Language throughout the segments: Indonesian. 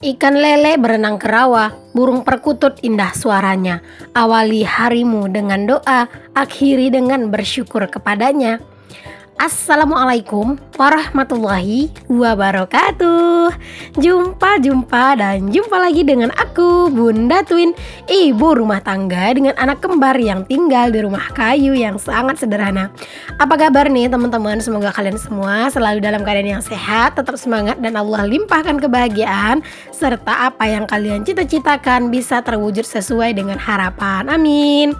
Ikan lele berenang ke rawa, burung perkutut indah suaranya. Awali harimu dengan doa, akhiri dengan bersyukur kepadanya. Assalamualaikum warahmatullahi wabarakatuh. Jumpa dan jumpa lagi dengan aku, Bunda Twin, ibu rumah tangga dengan anak kembar yang tinggal di rumah kayu yang sangat sederhana. Apa kabar nih teman-teman? Semoga kalian semua selalu dalam keadaan yang sehat, tetap semangat, dan Allah limpahkan kebahagiaan serta apa yang kalian cita-citakan bisa terwujud sesuai dengan harapan. Amin.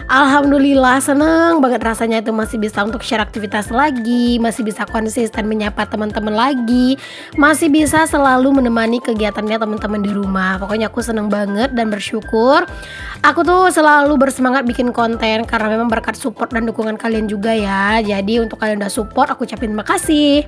Alhamdulillah, seneng banget rasanya itu masih bisa untuk share aktivitas lagi, masih bisa konsisten menyapa teman-teman lagi, masih bisa selalu menemani kegiatannya teman-teman di rumah. Pokoknya aku seneng banget dan bersyukur. Aku tuh selalu bersemangat bikin konten karena memang berkat support dan dukungan kalian juga ya. Jadi untuk kalian udah support, aku ucapin makasih.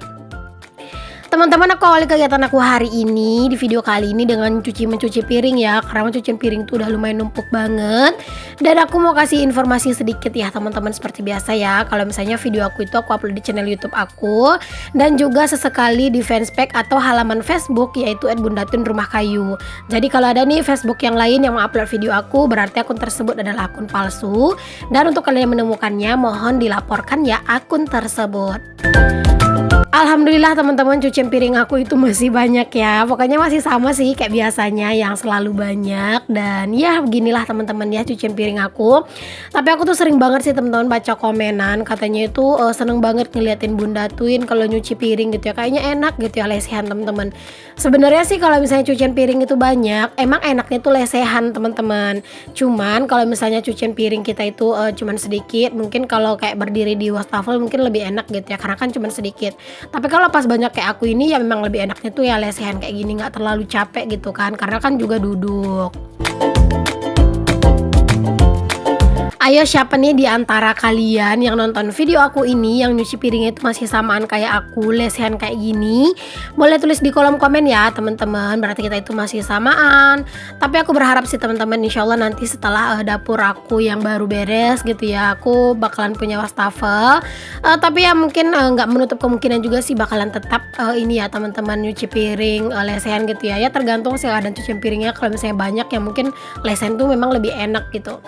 Teman-teman, aku awali kegiatan aku hari ini di video kali ini dengan mencuci piring ya, karena mencuci piring tuh udah lumayan numpuk banget. Dan aku mau kasih informasi sedikit ya teman-teman, seperti biasa ya. Kalau misalnya video aku itu aku upload di channel YouTube aku dan juga sesekali di fanspage atau halaman Facebook, yaitu @bundatun_rumah_kayu. Jadi kalau ada nih Facebook yang lain yang mengupload video aku, berarti akun tersebut adalah akun palsu. Dan untuk kalian yang menemukannya, mohon dilaporkan ya akun tersebut. Alhamdulillah teman-teman, cucian piring aku itu masih banyak ya. Pokoknya masih sama sih kayak biasanya yang selalu banyak. Dan ya beginilah teman-teman ya cucian piring aku. Tapi aku tuh sering banget sih teman-teman baca komenan, katanya itu seneng banget ngeliatin Bunda Twin kalau nyuci piring gitu ya. Kayaknya enak gitu ya, lesehan teman-teman. Sebenarnya sih kalau misalnya cucian piring itu banyak, emang enaknya tuh lesehan teman-teman. Cuman kalau misalnya cucian piring kita itu cuman sedikit, mungkin kalau kayak berdiri di wastafel mungkin lebih enak gitu ya, karena kan cuman sedikit. Tapi kalau pas banyak kayak aku ini ya memang lebih enaknya tuh ya lesehan kayak gini, nggak terlalu capek gitu kan, karena kan juga duduk. Ayo, siapa nih di antara kalian yang nonton video aku ini yang nyuci piringnya itu masih samaan kayak aku, lesehan kayak gini? Boleh tulis di kolom komen ya teman-teman, berarti kita itu masih samaan. Tapi aku berharap sih teman-teman, insya Allah nanti setelah dapur aku yang baru beres gitu ya, aku bakalan punya wastafel. Tapi ya mungkin nggak menutup kemungkinan juga sih bakalan tetap ini ya teman-teman, nyuci piring lesehan gitu ya. Ya tergantung sih keadaan cuci piringnya, kalau misalnya banyak ya mungkin lesehan tuh memang lebih enak gitu.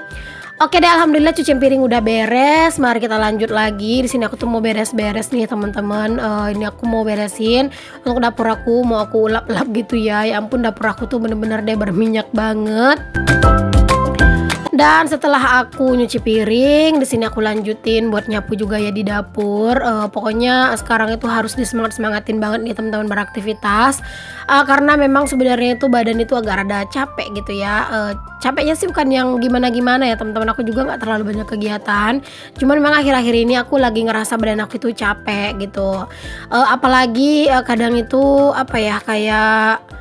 Oke deh, alhamdulillah cuci piring udah beres. Mari kita lanjut lagi. Di sini aku tuh mau beres-beres nih teman-teman. Ini aku mau beresin untuk dapur aku, mau aku ulap-ulap gitu ya. Ya ampun, dapur aku tuh bener-bener deh berminyak banget. Dan setelah aku nyuci piring, di sini aku lanjutin buat nyapu juga ya di dapur. Pokoknya sekarang itu harus disemangat-semangatin banget nih teman-teman beraktivitas. Karena memang sebenarnya itu badan itu agak rada capek gitu ya. Capeknya sih bukan yang gimana-gimana ya teman-teman. Aku juga nggak terlalu banyak kegiatan. Cuman memang akhir-akhir ini aku lagi ngerasa badan aku itu capek gitu. Apalagi kadang itu apa ya, kayak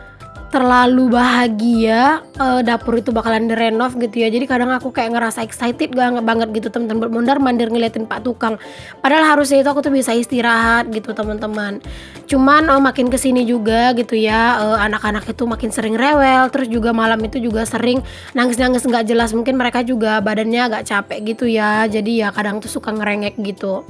terlalu bahagia dapur itu bakalan direnov gitu ya. Jadi kadang aku kayak ngerasa excited banget gitu teman-teman, buat mondar-mandir ngeliatin Pak Tukang. Padahal harusnya itu aku tuh bisa istirahat gitu teman-teman. Cuman makin kesini juga gitu ya, anak-anak itu makin sering rewel, terus juga malam itu juga sering nangis-nangis nggak jelas. Mungkin mereka juga badannya agak capek gitu ya. Jadi ya kadang tuh suka ngerengek gitu.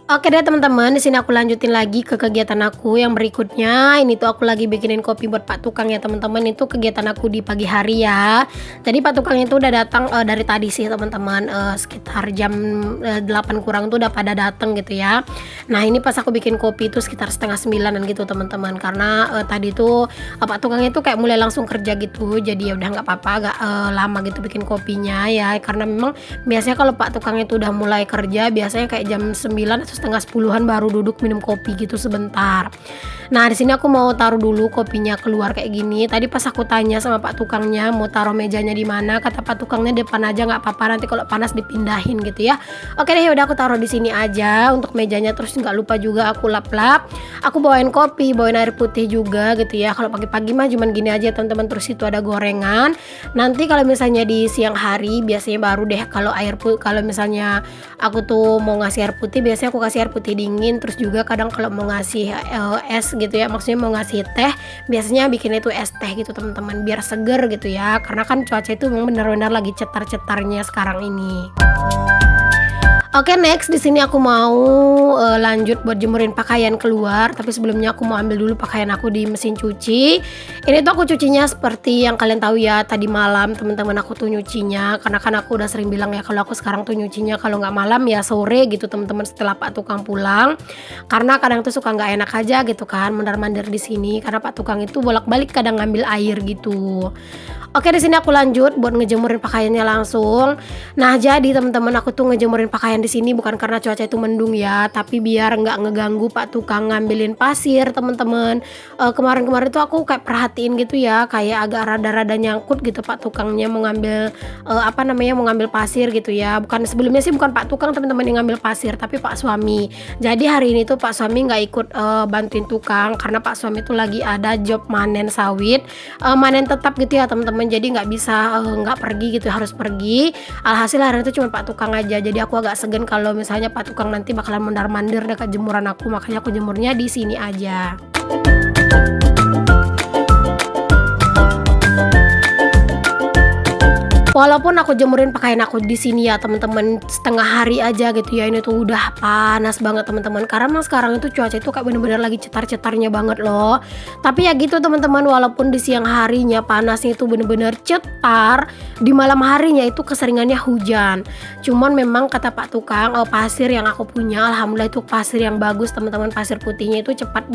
Oke deh teman-teman, di sini aku lanjutin lagi ke kegiatan aku yang berikutnya. Ini tuh aku lagi bikinin kopi buat Pak Tukang ya teman-teman. Itu kegiatan aku di pagi hari ya. Jadi Pak Tukang itu udah datang dari tadi sih teman-teman, sekitar jam 8 kurang tuh udah pada datang gitu ya. Nah ini pas aku bikin kopi itu sekitar setengah 9-an gitu teman-teman, karena tadi tuh Pak Tukang itu kayak mulai langsung kerja gitu. Jadi ya udah nggak apa-apa agak lama gitu bikin kopinya ya, karena memang biasanya kalau Pak Tukang itu udah mulai kerja biasanya kayak jam 9 atau setengah 10-an baru duduk minum kopi gitu sebentar. Nah di sini aku mau taruh dulu kopinya keluar kayak gini. Tadi pas aku tanya sama Pak Tukangnya mau taruh mejanya di mana, kata Pak Tukangnya depan aja, nggak apa-apa, nanti kalau panas dipindahin gitu ya. Oke deh, udah aku taruh di sini aja untuk mejanya. Terus nggak lupa juga aku lap-lap. Aku bawain kopi, bawain air putih juga gitu ya. Kalau pagi-pagi mah cuman gini aja teman-teman. Terus itu ada gorengan. Nanti kalau misalnya di siang hari biasanya baru deh kalau kalau misalnya aku tuh mau ngasih air putih, biasanya aku kasih air putih dingin. Terus juga kadang kalau mau ngasih es gitu ya, maksudnya mau ngasih teh, biasanya bikin itu es teh gitu teman-teman, biar seger gitu ya, karena kan cuaca itu memang benar-benar lagi cetar-cetarnya sekarang ini. Oke, next di sini aku mau, lanjut buat jemurin pakaian keluar, tapi sebelumnya aku mau ambil dulu pakaian aku di mesin cuci. Ini tuh aku cucinya seperti yang kalian tahu ya, tadi malam teman-teman aku tuh nyucinya, karena kan aku udah sering bilang ya kalau aku sekarang tuh nyucinya kalau nggak malam ya sore gitu teman-teman setelah Pak Tukang pulang. Karena kadang tuh suka nggak enak aja gitu kan mondar-mandir di sini, karena Pak Tukang itu bolak-balik kadang ngambil air gitu. Oke, di sini aku lanjut buat ngejemurin pakaiannya langsung. Nah, jadi teman-teman aku tuh ngejemurin pakaian di sini bukan karena cuaca itu mendung ya, tapi biar nggak ngeganggu Pak Tukang ngambilin pasir, teman-teman. Kemarin-kemarin tuh aku kayak perhatiin gitu ya, kayak agak rada-rada nyangkut gitu Pak Tukangnya mau ngambil apa namanya, mau ngambil pasir gitu ya. Bukan sebelumnya sih bukan Pak Tukang teman-teman yang ngambil pasir, tapi Pak suami. Jadi hari ini tuh Pak suami nggak ikut bantuin tukang karena Pak suami tuh lagi ada job manen sawit, manen tetap gitu ya teman-teman. Jadi nggak bisa nggak pergi gitu, harus pergi. Alhasil hari itu cuma Pak Tukang aja. Jadi aku agak segan kalau misalnya Pak Tukang nanti bakalan mondar-mandir dekat jemuran aku, makanya aku jemurnya di sini aja. Walaupun aku jemurin pakaian aku di sini ya teman-teman setengah hari aja gitu ya, ini tuh udah panas banget teman-teman. Karena emang sekarang itu cuaca itu kayak bener-bener lagi cetar-cetarnya banget loh. Tapi ya gitu teman-teman, walaupun di siang harinya panasnya itu bener-bener cetar, di malam harinya itu keseringannya hujan. Cuman memang kata Pak Tukang, pasir yang aku punya alhamdulillah itu pasir yang bagus teman-teman, pasir putihnya itu cepat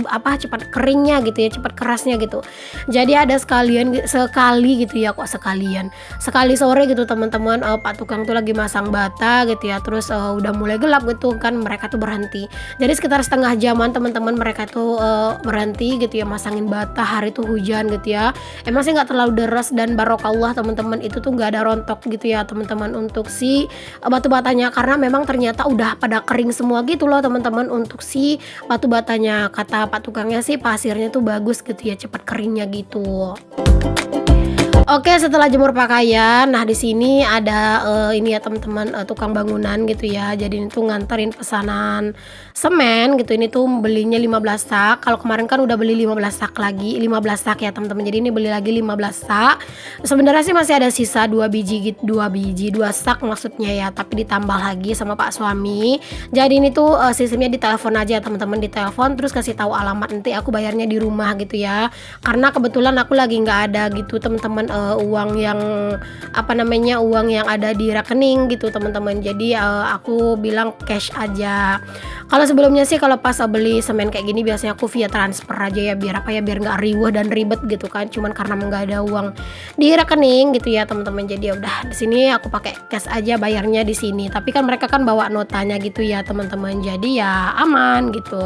keringnya gitu ya, cepat kerasnya gitu. Jadi ada sekali gitu ya, kok sekali sore gitu teman-teman, Pak Tukang tuh lagi masang bata gitu ya, terus udah mulai gelap gitu kan mereka tuh berhenti. Jadi sekitar setengah jaman teman-teman mereka tuh berhenti gitu ya masangin bata, hari tuh hujan gitu ya. Emang sih nggak terlalu deras dan barokallah teman-teman, itu tuh nggak ada rontok gitu ya teman-teman untuk si batu batanya, karena memang ternyata udah pada kering semua gitu loh teman-teman untuk si batu batanya. Kata Pak Tukangnya sih pasirnya tuh bagus gitu ya, cepat keringnya gitu. Oke, setelah jemur pakaian, nah di sini ada ini ya teman-teman, tukang bangunan gitu ya. Jadi ini tuh nganterin pesanan semen gitu. Ini tuh belinya 15 sak. Kalau kemarin kan udah beli 15 sak lagi, 15 sak ya teman-teman. Jadi ini beli lagi 15 sak. Sebenarnya sih masih ada sisa 2 biji gitu, 2 sak maksudnya ya, tapi ditambah lagi sama Pak suami. Jadi ini tuh sistemnya ditelepon aja teman-teman, ditelepon terus kasih tahu alamat, nanti aku bayarnya di rumah gitu ya. Karena kebetulan aku lagi nggak ada gitu teman-teman, uang yang apa namanya, uang yang ada di rekening gitu teman-teman. Jadi aku bilang cash aja. Kalau sebelumnya sih kalau pas beli semen kayak gini biasanya aku via transfer aja ya, biar apa ya, biar nggak riweh dan ribet gitu kan. Cuman karena nggak ada uang di rekening gitu ya teman-teman. Jadi ya udah di sini aku pakai cash aja bayarnya di sini. Tapi kan mereka kan bawa notanya gitu ya teman-teman. Jadi ya aman gitu.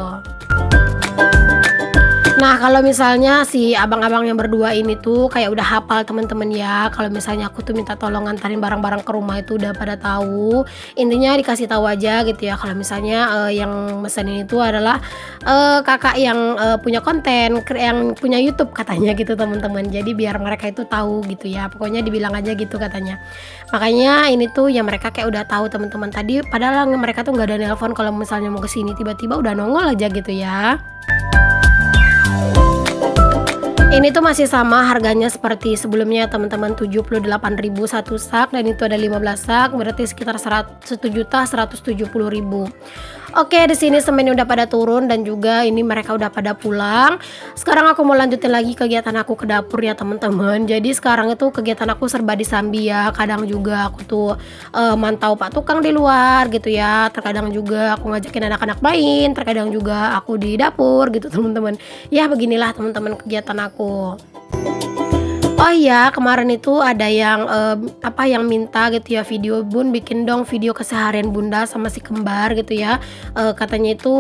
Nah, kalau misalnya si abang-abang yang berdua ini tuh kayak udah hafal teman-teman ya, kalau misalnya aku tuh minta tolong nganterin barang-barang ke rumah itu udah pada tahu. Intinya dikasih tahu aja gitu ya, kalau misalnya yang mesen ini tuh adalah kakak yang punya konten, yang punya YouTube katanya gitu teman-teman. Jadi biar mereka itu tahu gitu ya. Pokoknya dibilang aja gitu katanya. Makanya ini tuh ya mereka kayak udah tahu teman-teman tadi, padahal mereka tuh nggak ada nelpon kalau misalnya mau kesini, tiba-tiba udah nongol aja gitu ya. Ini tuh masih sama harganya seperti sebelumnya teman-teman, 78.000 satu sak, dan itu ada 15 sak berarti sekitar 1.170.000. Oke, di sini semennya udah pada turun dan juga ini mereka udah pada pulang. Sekarang aku mau lanjutin lagi kegiatan aku ke dapur ya teman-teman. Jadi sekarang itu kegiatan aku serba disambi ya. Kadang juga aku tuh mantau Pak Tukang di luar gitu ya. Terkadang juga aku ngajakin anak-anak main, terkadang juga aku di dapur gitu teman-teman. Ya beginilah teman-teman kegiatan aku. Oh iya, kemarin itu ada yang yang minta gitu ya, video Bun bikin dong video keseharian Bunda sama si kembar gitu ya. Katanya itu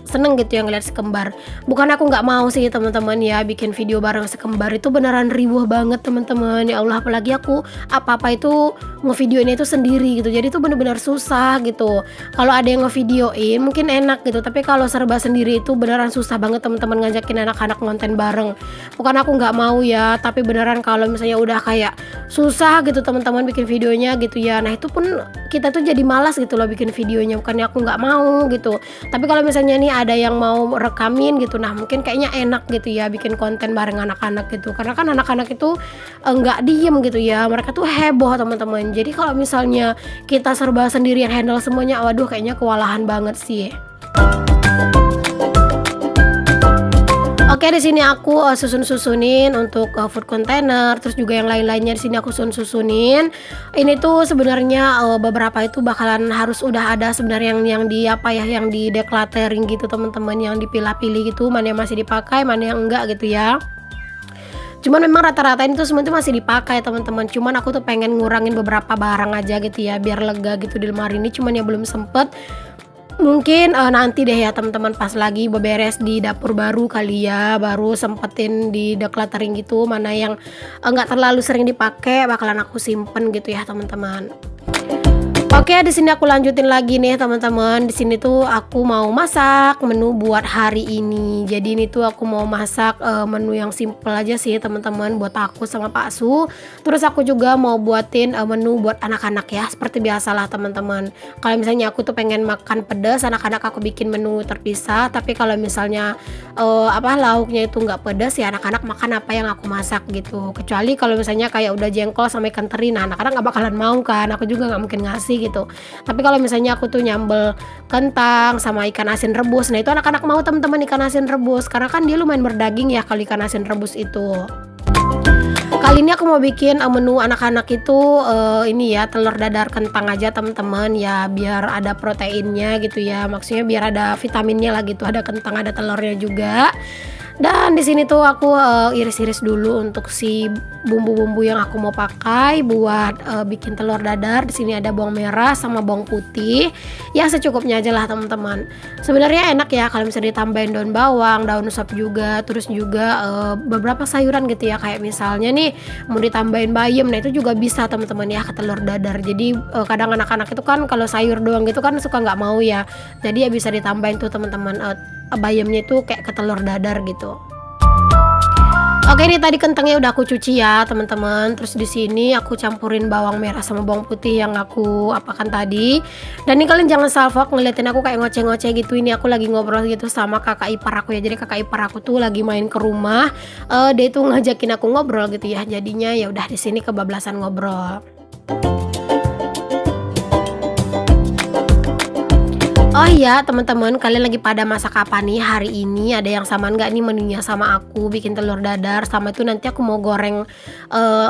seneng gitu ya ngeliat si kembar. Bukan aku nggak mau sih teman-teman ya bikin video bareng si kembar, itu beneran riuh banget teman-teman. Ya Allah, apalagi aku apa-apa itu ngevideoinnya itu sendiri gitu. Jadi itu bener-bener susah gitu. Kalau ada yang ngevideoin mungkin enak gitu, tapi kalau serba sendiri itu beneran susah banget teman-teman ngajakin anak-anak ngonten bareng. Bukan aku nggak mau ya, tapi beneran kalau misalnya udah kayak susah gitu teman-teman bikin videonya gitu ya. Nah itu pun kita tuh jadi malas gitu loh bikin videonya, bukannya aku nggak mau gitu. Tapi kalau misalnya nih ada yang mau rekamin gitu, nah mungkin kayaknya enak gitu ya bikin konten bareng anak-anak gitu. Karena kan anak-anak itu nggak diem gitu ya, mereka tuh heboh teman-teman. Jadi kalau misalnya kita serba sendiri yang handle semuanya, waduh kayaknya kewalahan banget sih. Oke, di sini aku susun-susunin untuk food container, terus juga yang lain-lainnya di sini aku susun-susunin. Ini tuh sebenarnya beberapa itu bakalan harus udah ada sebenarnya yang di apa ya, yang di decluttering gitu teman-teman, yang dipilah-pilih gitu, mana yang masih dipakai, mana yang enggak gitu ya. Cuman memang rata-rata itu semua itu masih dipakai teman-teman. Cuman aku tuh pengen ngurangin beberapa barang aja gitu ya, biar lega gitu di lemari ini. Cuman ya belum sempet. Mungkin nanti deh ya teman-teman pas lagi beberes di dapur baru kali ya, baru sempetin di decluttering gitu, mana yang nggak terlalu sering dipakai bakalan aku simpen gitu ya teman-teman. Oke, di sini aku lanjutin lagi nih teman-teman. Di sini tuh aku mau masak menu buat hari ini. Jadi ini tuh aku mau masak menu yang simple aja sih teman-teman, buat aku sama Pak Su. Terus aku juga mau buatin menu buat anak-anak ya, seperti biasalah teman-teman. Kalau misalnya aku tuh pengen makan pedas, anak-anak aku bikin menu terpisah. Tapi kalau misalnya lauknya itu nggak pedas ya, anak-anak makan apa yang aku masak gitu. Kecuali kalau misalnya kayak udah jengkol sama ikan teri, nah anak-anak nggak bakalan mau kan. Aku juga nggak mungkin ngasih gitu. Tapi kalau misalnya aku tuh nyambel kentang sama ikan asin rebus, nah itu anak-anak mau teman-teman, ikan asin rebus, karena kan dia lumayan berdaging ya kalau ikan asin rebus itu. Kali ini aku mau bikin menu anak-anak itu ini ya, telur dadar kentang aja teman-teman ya, biar ada proteinnya gitu ya, maksudnya biar ada vitaminnya lah gitu, ada kentang ada telurnya juga. Dan di sini tuh aku iris-iris dulu untuk si bumbu-bumbu yang aku mau pakai buat bikin telur dadar. Di sini ada bawang merah sama bawang putih. Ya secukupnya aja lah teman-teman. Sebenarnya enak ya kalau misalnya ditambahin daun bawang, daun sop juga, terus juga beberapa sayuran gitu ya, kayak misalnya nih mau ditambahin bayam. Nah itu juga bisa teman-teman ya ke telur dadar. Jadi kadang anak-anak itu kan kalau sayur doang gitu kan suka nggak mau ya. Jadi ya bisa ditambahin tuh teman-teman bayamnya itu kayak ke telur dadar gitu. Oke, ini tadi kentangnya udah aku cuci ya teman-teman. Terus di sini aku campurin bawang merah sama bawang putih yang aku apakan tadi. Dan ini kalian jangan salfok ngeliatin aku kayak ngoceh-ngoceh gitu. Ini aku lagi ngobrol gitu sama kakak ipar aku ya. Jadi kakak ipar aku tuh lagi main ke rumah. Dia tuh ngajakin aku ngobrol gitu ya. Jadinya ya udah di sini kebablasan ngobrol. Oh iya teman-teman, kalian lagi pada masak apa nih hari ini? Ada yang sama nggak nih menunya sama aku? Bikin telur dadar sama itu nanti aku mau goreng,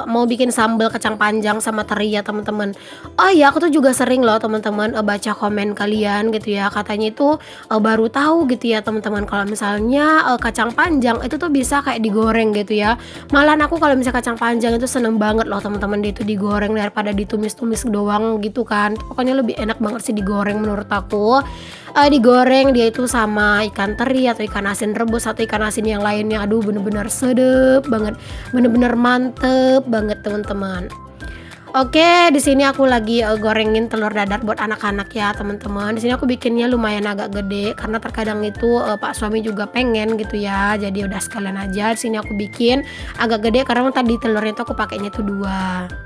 mau bikin sambal kacang panjang sama teri ya teman-teman. Oh iya, aku tuh juga sering loh teman-teman baca komen kalian gitu ya, katanya itu baru tahu gitu ya teman-teman kalau misalnya kacang panjang itu tuh bisa kayak digoreng gitu ya. Malahan aku kalau misalnya kacang panjang itu seneng banget loh teman-teman, dia itu digoreng daripada ditumis-tumis doang gitu kan. Pokoknya lebih enak banget sih digoreng menurut aku. Digoreng dia itu sama ikan teri atau ikan asin rebus atau ikan asin yang lainnya, aduh bener-bener sedep banget, bener-bener mantep banget teman-teman. Oke, di sini aku lagi gorengin telur dadar buat anak-anak ya teman-teman. Di sini aku bikinnya lumayan agak gede karena terkadang itu Pak suami juga pengen gitu ya. Jadi udah sekalian aja di sini aku bikin agak gede karena tadi telurnya itu aku pakainya itu 2.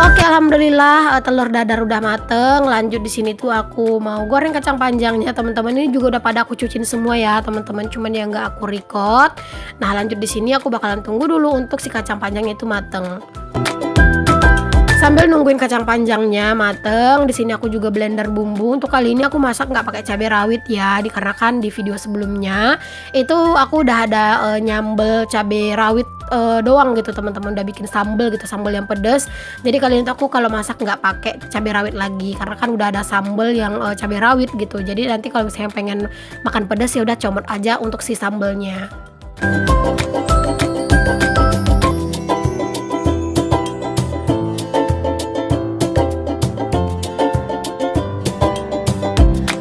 Oke, alhamdulillah telur dadar udah mateng. Lanjut di sini tuh aku mau goreng kacang panjangnya teman-teman. Ini juga udah pada aku cuciin semua ya teman-teman. Cuman ya nggak aku record. Nah lanjut di sini aku bakalan tunggu dulu untuk si kacang panjangnya itu mateng. Sambil nungguin kacang panjangnya mateng, di sini aku juga blender bumbu. Untuk kali ini aku masak nggak pakai cabai rawit ya, dikarenakan di video sebelumnya itu aku udah ada nyambel cabai rawit doang gitu teman-teman, udah bikin sambel gitu, sambel yang pedas. Jadi kali ini aku kalau masak nggak pakai cabai rawit lagi, karena kan udah ada sambel yang cabai rawit gitu. Jadi nanti kalau misalnya pengen makan pedas ya udah comot aja untuk si sambelnya.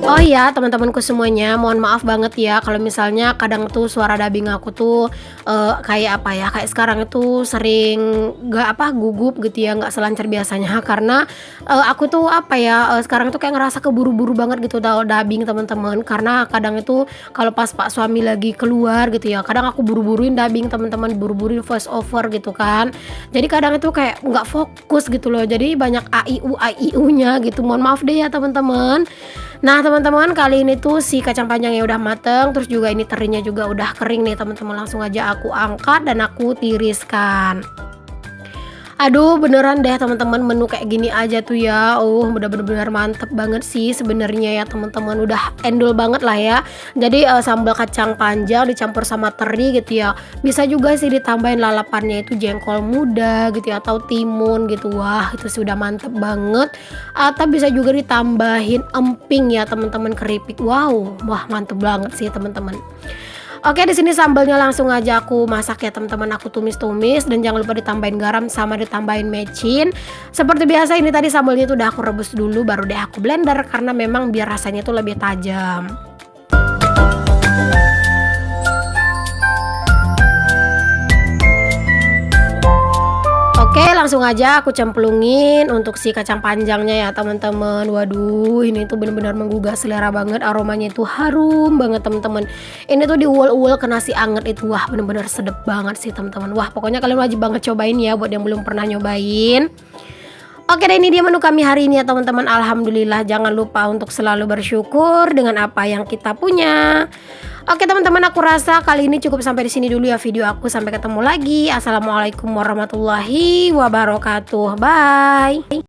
Oh ya teman-temanku semuanya, mohon maaf banget ya kalau misalnya kadang tuh suara dubbing aku tuh kayak apa ya, kayak sekarang itu sering gugup gitu ya, nggak selancar biasanya karena aku tuh apa ya, sekarang tuh kayak ngerasa keburu-buru banget gitu dubbing teman-teman. Karena kadang itu kalau pas pak suami lagi keluar gitu ya, kadang aku buru-buruin dubbing teman-teman, buru-buruin voice over gitu kan. Jadi kadang itu kayak nggak fokus gitu loh, jadi banyak a i u nya gitu, mohon maaf deh ya teman-teman. Nah teman-teman, kali ini tuh si kacang panjangnya udah mateng, terus juga ini terinya juga udah kering nih teman-teman. Langsung aja aku angkat dan aku tiriskan. Aduh beneran deh teman-teman, menu kayak gini aja tuh ya, udah bener-bener mantep banget sih sebenarnya ya teman-teman, udah endul banget lah ya. Jadi sambal kacang panjang dicampur sama teri gitu ya, bisa juga sih ditambahin lalapannya itu jengkol muda gitu ya, atau timun gitu. Wah itu sudah mantep banget. Atau bisa juga ditambahin emping ya teman-teman, keripik. Wow, wah mantep banget sih teman-teman. Oke, di sini sambalnya langsung aja aku masak ya teman-teman, aku tumis-tumis dan jangan lupa ditambahin garam sama ditambahin mecin. Seperti biasa ini tadi sambalnya itu udah aku rebus dulu baru deh aku blender karena memang biar rasanya itu lebih tajam. Oke, langsung aja aku cemplungin untuk si kacang panjangnya ya teman-teman. Waduh, ini tuh bener-bener menggugah selera banget, aromanya itu harum banget teman-teman. Ini tuh diuel-uel ke nasi anget itu, wah bener-bener sedep banget sih teman-teman. Wah pokoknya kalian wajib banget cobain ya buat yang belum pernah nyobain. Oke deh, ini dia menu kami hari ini ya teman-teman. Alhamdulillah, jangan lupa untuk selalu bersyukur dengan apa yang kita punya. Oke teman-teman, aku rasa kali ini cukup sampai di sini dulu ya video aku. Sampai ketemu lagi. Assalamualaikum warahmatullahi wabarakatuh. Bye.